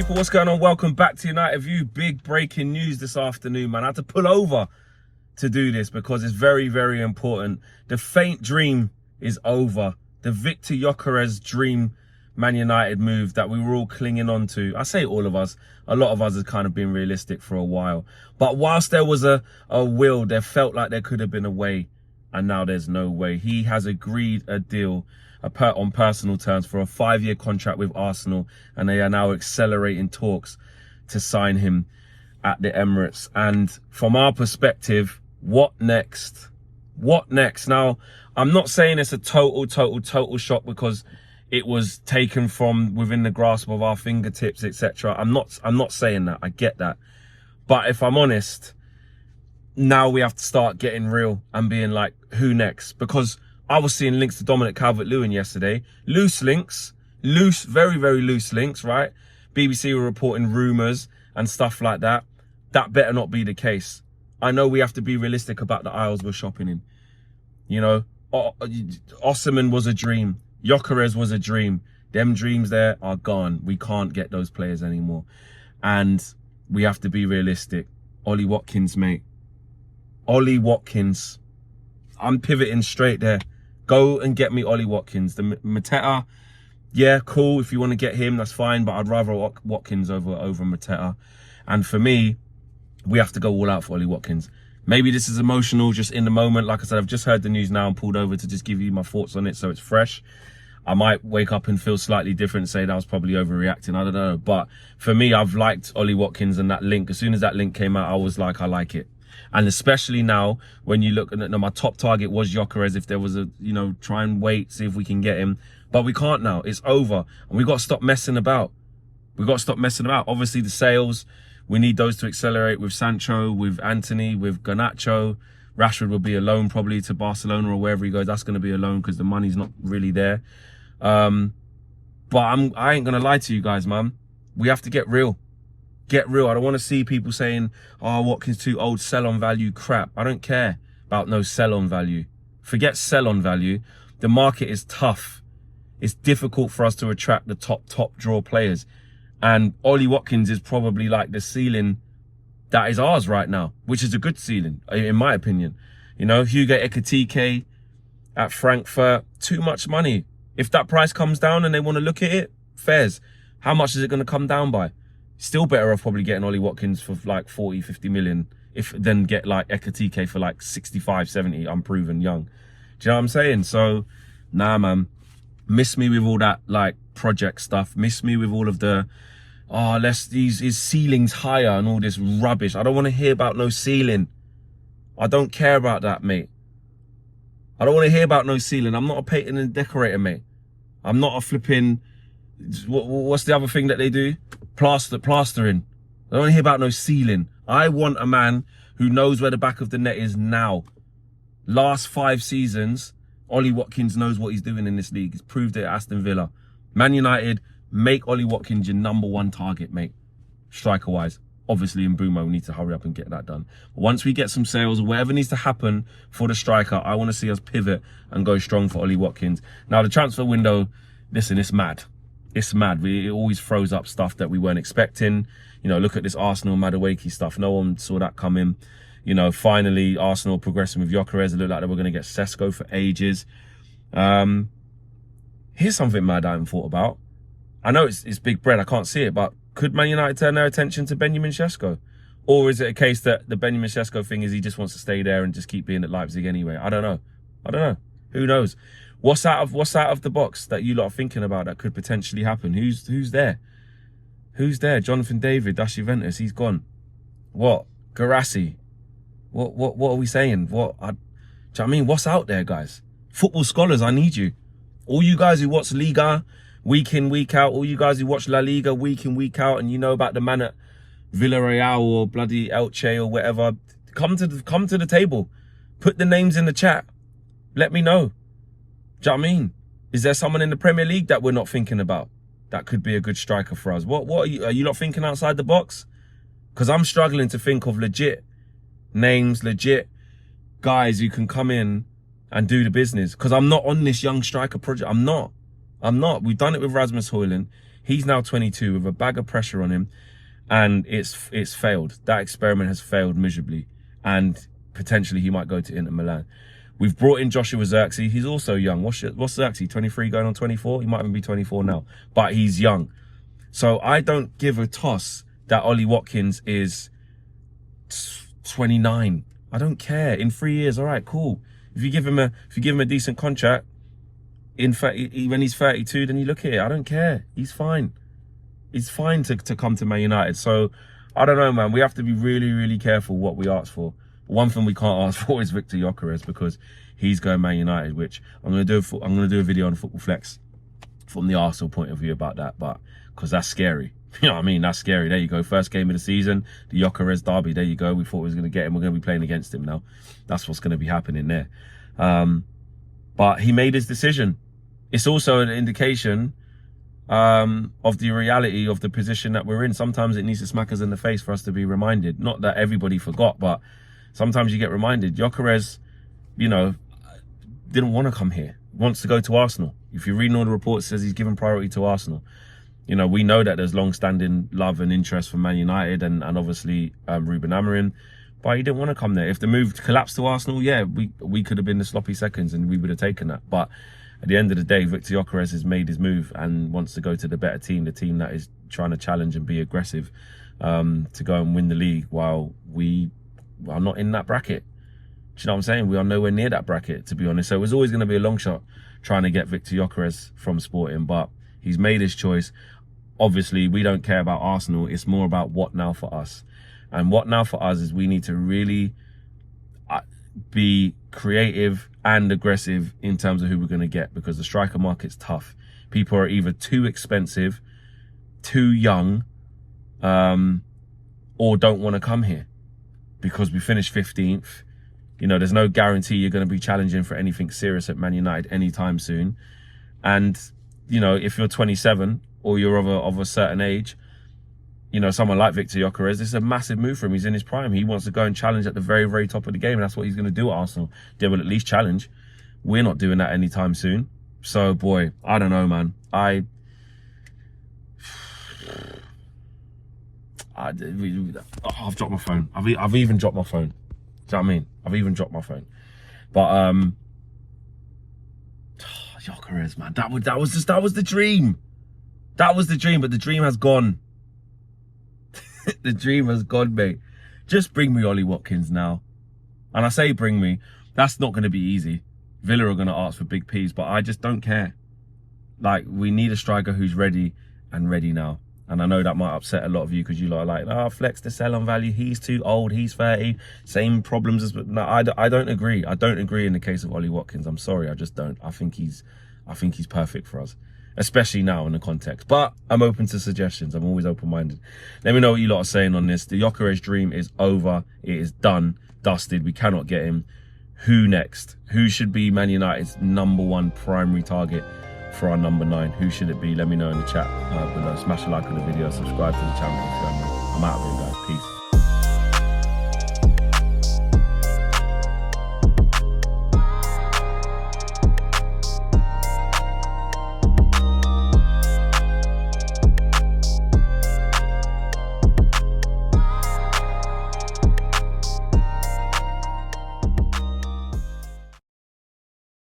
people, what's going on? Welcome back to United View. Big breaking news this afternoon, man. I had to pull over to do this because it's very, very important. The faint dream is over. The Viktor Gyökeres dream Man United move that we were all clinging on to. I say all of us. A lot of us have kind of been realistic for a while. But whilst there was a will, there felt like there could have been a way. And now there's no way. He has agreed a deal on personal terms for a 5-year contract with Arsenal, and they are now accelerating talks to sign him at the Emirates. And from our perspective, what next? What next? Now, I'm not saying it's a total shock because it was taken from within the grasp of our fingertips, etc. I'm not saying that. I get that. But if I'm honest, now we have to start getting real and being like, who next? Because I was seeing links to Dominic Calvert-Lewin yesterday. Loose links. Loose, very, very loose links, right? BBC were reporting rumours and stuff like that. That better not be the case. I know we have to be realistic about the aisles we're shopping in. You know, Osimhen was a dream. Gyokeres was a dream. Them dreams there are gone. We can't get those players anymore. And we have to be realistic. Ollie Watkins, mate. Ollie Watkins. I'm pivoting straight there. Go and get me Ollie Watkins. The Mateta, yeah, cool. If you want to get him, that's fine. But I'd rather Watkins over Mateta. And for me, we have to go all out for Ollie Watkins. Maybe this is emotional, just in the moment. Like I said, I've just heard the news now and pulled over to just give you my thoughts on it so it's fresh. I might wake up and feel slightly different and say that I was probably overreacting. I don't know. But for me, I've liked Ollie Watkins and that link. As soon as that link came out, I was like, I like it. And especially now, when you look at my top target was Gyokeres. If there was a, you know, try and wait, see if we can get him. But we can't now. It's over. And we got to stop messing about. We got to stop messing about. Obviously, the sales, we need those to accelerate with Sancho, with Anthony, with Garnacho. Rashford will be a loan probably to Barcelona or wherever he goes. That's going to be a loan because the money's not really there. But I ain't going to lie to you guys, man. We have to get real. Get real. I don't want to see people saying, oh, Watkins too old, sell on value, crap. I don't care about no sell on value. Forget sell on value. The market is tough. It's difficult for us to attract the top draw players. And Ollie Watkins is probably like the ceiling that is ours right now, which is a good ceiling, in my opinion. You know, Hugo Ekitike at Frankfurt, too much money. If that price comes down and they want to look at it, fairs. How much is it going to come down by? Still better off probably getting Ollie Watkins for like 40, 50 million, then get like Ekitike for like 65, 70, unproven young. Do you know what I'm saying? So, nah, man. Miss me with all that like project stuff. Miss me with all of the, oh, his ceiling's higher and all this rubbish. I don't want to hear about no ceiling. I don't care about that, mate. I don't want to hear about no ceiling. I'm not a painter and decorator, mate. I'm not a flipping, what's the other thing that they do? Plastering. I don't want to hear about no ceiling. I want a man who knows where the back of the net is now. Last 5 seasons, Ollie Watkins knows what he's doing in this league. He's proved it at Aston Villa. Man United, make Ollie Watkins your #1 target, mate. Striker-wise. Obviously, Mbeumo, we need to hurry up and get that done. But once we get some sales, whatever needs to happen for the striker, I want to see us pivot and go strong for Ollie Watkins. Now, the transfer window, listen, it's mad. It's mad. It always throws up stuff that we weren't expecting. You know, look at this Arsenal Madueke stuff. No one saw that coming. You know, finally, Arsenal progressing with Gyokeres. It looked like they were going to get Sesko for ages. Here's something mad I haven't thought about. I know it's big bread. I can't see it, but could Man United turn their attention to Benjamin Sesko? Or is it a case that the Benjamin Sesko thing is he just wants to stay there and just keep being at Leipzig anyway? I don't know. I don't know. Who knows? What's out of the box that you lot are thinking about that could potentially happen? Who's there? Who's there? Jonathan David, that's Juventus. He's gone. What? Garassi. What are we saying? Do you know what I mean? What's out there, guys? Football scholars, I need you. All you guys who watch Liga week in, week out, all you guys who watch La Liga week in, week out, and you know about the man at Villarreal or bloody Elche or whatever, come to the table. Put the names in the chat. Let me know. Do you know what I mean? Is there someone in the Premier League that we're not thinking about that could be a good striker for us? What are you not thinking outside the box? Because I'm struggling to think of legit names, legit guys who can come in and do the business. Because I'm not on this young striker project. I'm not. We've done it with Rasmus Højlund. He's now 22 with a bag of pressure on him, and it's failed. That experiment has failed miserably, and potentially he might go to Inter Milan. We've brought in Joshua Zirkzee. He's also young. What's Zirkzee? 23 going on 24? He might even be 24 now, but he's young. So I don't give a toss that Ollie Watkins is 29. I don't care. In 3 years, all right, cool. If you give him a decent contract, when he's 32, then you look at it. I don't care. He's fine. He's fine to come to Man United. So I don't know, man. We have to be really, really careful what we ask for. One thing we can't ask for is Viktor Gyökeres, because he's going Man United, which I'm gonna do a video on Football Flex from the Arsenal point of view about that, but because that's scary. You know what I mean? That's scary. There you go. First game of the season, the Gyokeres derby. There you go. We thought we was going to get him. We're going to be playing against him now. That's what's going to be happening there. But he made his decision. It's also an indication of the reality of the position that we're in. Sometimes it needs to smack us in the face for us to be reminded. Not that everybody forgot, but sometimes you get reminded. Gyokeres, you know, didn't want to come here. Wants to go to Arsenal. If you're reading all the reports, it says he's given priority to Arsenal. You know, we know that there's long-standing love and interest for Man United and obviously Ruben Amorim, but he didn't want to come there. If the move collapsed to Arsenal, yeah, we could have been the sloppy seconds and we would have taken that. But at the end of the day, Viktor Gyökeres has made his move and wants to go to the better team, the team that is trying to challenge and be aggressive to go and win the league, while we are not in that bracket. Do you know what I'm saying? We are nowhere near that bracket, to be honest. So it was always going to be a long shot trying to get Viktor Gyökeres from Sporting, but he's made his choice. Obviously, we don't care about Arsenal. It's more about what now for us. And what now for us is we need to really be creative and aggressive in terms of who we're going to get, because the striker market's tough. People are either too expensive, too young, or don't want to come here because we finished 15th. You know, there's no guarantee you're going to be challenging for anything serious at Man United anytime soon. And, you know, if you're 27 or you're of a certain age, you know, someone like Viktor Gyökeres, this is a massive move for him. He's in his prime. He wants to go and challenge at the very, very top of the game, and that's what he's going to do at Arsenal. They will at least challenge. We're not doing that anytime soon. So, boy, I don't know, man. I've dropped my phone. I've even dropped my phone. Do you know what I mean? I've even dropped my phone. But Gyokeres, man, that was the dream. That was the dream, but the dream has gone. The dream has gone, mate. Just bring me Ollie Watkins now. And I say bring me. That's not going to be easy. Villa are going to ask for big P's, but I just don't care. Like, we need a striker who's ready and ready now. And I know that might upset a lot of you because you lot are like, oh, Flex to sell on value. He's too old. He's 30. Same problems as... No, I don't agree. I don't agree in the case of Ollie Watkins. I'm sorry. I just don't. I think he's perfect for us, especially now in the context. But I'm open to suggestions. I'm always open-minded. Let me know what you lot are saying on this. The Gyokeres dream is over. It is done, dusted. We cannot get him. Who next? Who should be Man United's #1 primary target for our number 9? Who should it be? Let me know in the chat below. Smash a like on the video. Subscribe to the channel if you haven't. I'm out of here, guys. Peace.